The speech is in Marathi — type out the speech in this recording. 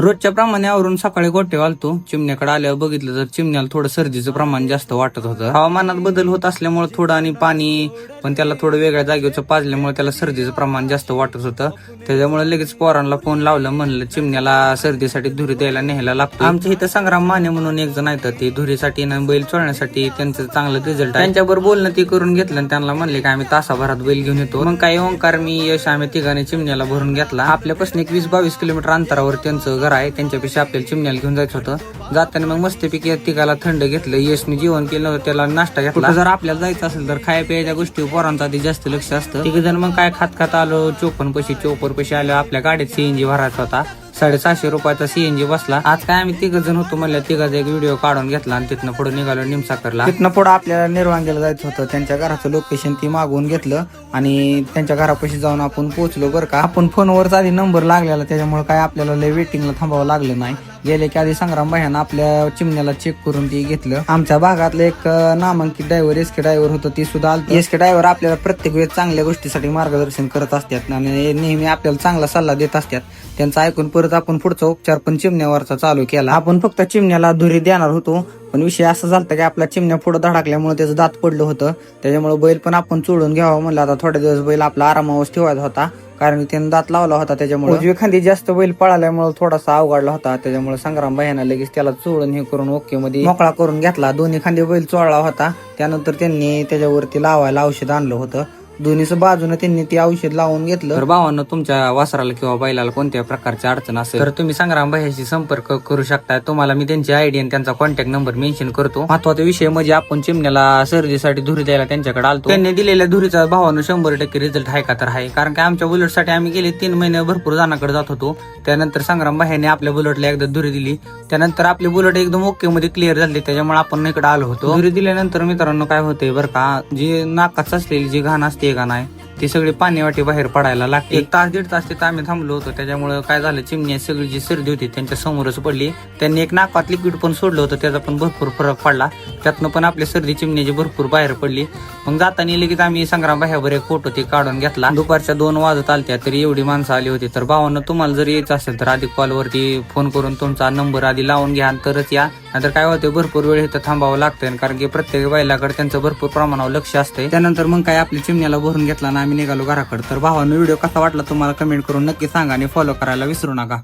रोजच्या प्रमाणे आवरून सकाळी गोठे घालतो. चिमण्याकडे आल्यावर बघितलं तर चिमण्याला थोडं सर्दीचं प्रमाण जास्त वाटत होतं. हवामानात बदल होत असल्यामुळे थोडं आणि पाणी पण त्याला थोडं वेगळ्या जागेवरचं पाजल्यामुळे त्याला सर्दीचं प्रमाण जास्त वाटत होतं. त्याच्यामुळे लगेच पोरांना फोन लावलं, म्हणलं चिमण्याला सर्दीसाठी धुरी द्यायला न्यायला लागतो. आमच्या इथं संग्राम माने म्हणून एक जण आहेत, ते धुरीसाठी ना बैल चोळण्यासाठी त्यांचं चांगलं रिझल्ट आहे. त्यांच्यावर बोलणं ते करून घेतलं आणि त्यांना म्हणले की आम्ही तासाभरात बैल घेऊन येतो. मग काही ओंकार, मी, यश आम्ही तिघांनी चिमण्याला भरून घेतला. आपल्यापासून एक 20-22 किलोमीटर अंतरावर त्यांचं घर आहे. त्यांच्यापेक्षा आपल्याला चिमण्याला घेऊन जायचं होतं. जाताना मग मस्तपैकी तिघाला थंड घेतलं. यशने जेवण केलं नव्हतं, त्याला नाश्ता घेतला. जर आपल्याला जायचं असेल तर खाय प्यायच्या गोष्टी पोरांचं आधी जास्त लक्ष असतं. तिघ जण मग काय खात आलो. 54 पैसे आलो. आपल्या गाडीत सीएनजी भरायचा होता. 750 रुपयाचा सीएनजी बसला. आज काय आम्ही तिघ जण होतो म्हणलं, तिघाचा एक व्हिडिओ काढून घेतला आणि तिथनं पुढे निघालो निमसाकरला. तिथनं पुढे आपल्याला निर्वांगीला जायचं होतं. त्यांच्या घराचं लोकेशन ती मागवून घेतलं आणि त्यांच्या घरापाशी जाऊन आपण पोहोचलो. बरं का, आपण फोनवरच आधी नंबर लागलेला, त्याच्यामुळे काय आपल्याला लय वेटिंगला थांबावं लागलं नाही. गेले की आधी संग्राम भाईनं आपल्या चिमण्याला चेक करून ती घेतलं. आमच्या भागातलं एक नामांकित ड्रायव्हर एसके ड्रायव्हर होतं, ती सुद्धा आलं. एसके ड्रायव्हर आपल्याला प्रत्येक वेळेस चांगल्या गोष्टीसाठी मार्गदर्शन करत असतात आणि नेहमी आपल्याला चांगला सल्ला देत असतात. त्यांचं ऐकून परत आपण पुढचा उपचार पण चिमण्यावरचा चालू केला. आपण फक्त चिमण्याला धुरी देणार होतो, पण विषय असं झाला की आपला चिमण्या पुढे धडकल्यामुळे त्याचं दात पडलं होतं. त्याच्यामुळे बैल पण आपण चोळून घ्यावं म्हणलं. आता थोडे दिवस बैल आपला आरामावर ठेवायचा होता, कारण त्याने दात लावला होता. त्याच्यामुळे उजवी खांदी जास्त बैल पळाल्यामुळे थोडासा अवघडला होता. त्याच्यामुळे संग्राम भाईना लगेच त्याला चोळून हे करून ओके मध्ये मोकळा करून घेतला. दोन्ही खांदी बैल चोळला होता. त्यानंतर त्यांनी त्याच्यावरती लावायला औषध आणलं होतं. दोन्ही बाजूने त्यांनी ते औषध लावून घेतलं. तर भावांनो, तुमच्या वासराला किंवा बैलाला कोणत्या प्रकारची अडचण असेल तर तुम्ही संग्राम भाईशी संपर्क करू शकता. तुम्हाला मी त्यांची आयडी आणि त्यांचा कॉन्टॅक्ट नंबर मेन्शन करतो. महत्वाचा विषय म्हणजे आपण चिमण्याला सर्दीसाठी धुरी द्यायला त्यांच्याकडे आलतो. त्यांनी दिलेल्या धुरीचा भावांनो 100% रिझल्ट आहे का तर आहे. कारण की आमच्या बुलेटसाठी आम्ही गेले 3 महिने भरपूर जणांकडे जात होतो. त्यानंतर संग्राम भाईने आपल्या बुलेटला एकदा धुरी दिली. त्यानंतर आपली बुलेट एकदम ओके मध्ये क्लिअर झाली. त्याच्यामुळे आपण इकडे आलो होतो. धुरी दिल्यानंतर मित्रांनो काय होतंय बरं का, जी नाकात असलेली जी घाण असते घाण आहे ती सगळी पाणीवाटी बाहेर पडायला लागते. 1 तास 1.5 तास तिथं आम्ही थांबलो होतो. त्याच्यामुळे काय झालं, चिमणी सगळी जी सर्दी होती त्यांच्या समोरच पडली. त्यांनी एक नाकात लिक्विड पण सोडलं होतं, त्याचा पण भरपूर फरक पडला. त्यातनं पण आपली सर्दी चिमण्याची भरपूर बाहेर पडली. मग जाताना लगेच आम्ही संग्राम भाईवर एक फोटो ते काढून घेतला. दुपारच्या 2 वाजत आलत्या तरी एवढी माणसं आली होती. तर भावांना तुम्हाला जर यायचं असेल तर आधी कॉलवरती फोन करून तुमचा नंबर आधी लावून घ्या तरच या. नाहीतर काय होतं, भरपूर वेळ इथं थांबावं लागतं, कारण की प्रत्येक बैलाकडे त्यांचं भरपूर प्रमाणावर लक्ष असतंय. त्यानंतर मग काय आपल्या चिमण्याला भरून घेतला आणि आम्ही निघालो घराकडे. तर भावांनो, व्हिडिओ कसा वाटला तुम्हाला कमेंट करून नक्की सांगा आणि फॉलो करायला विसरू नका.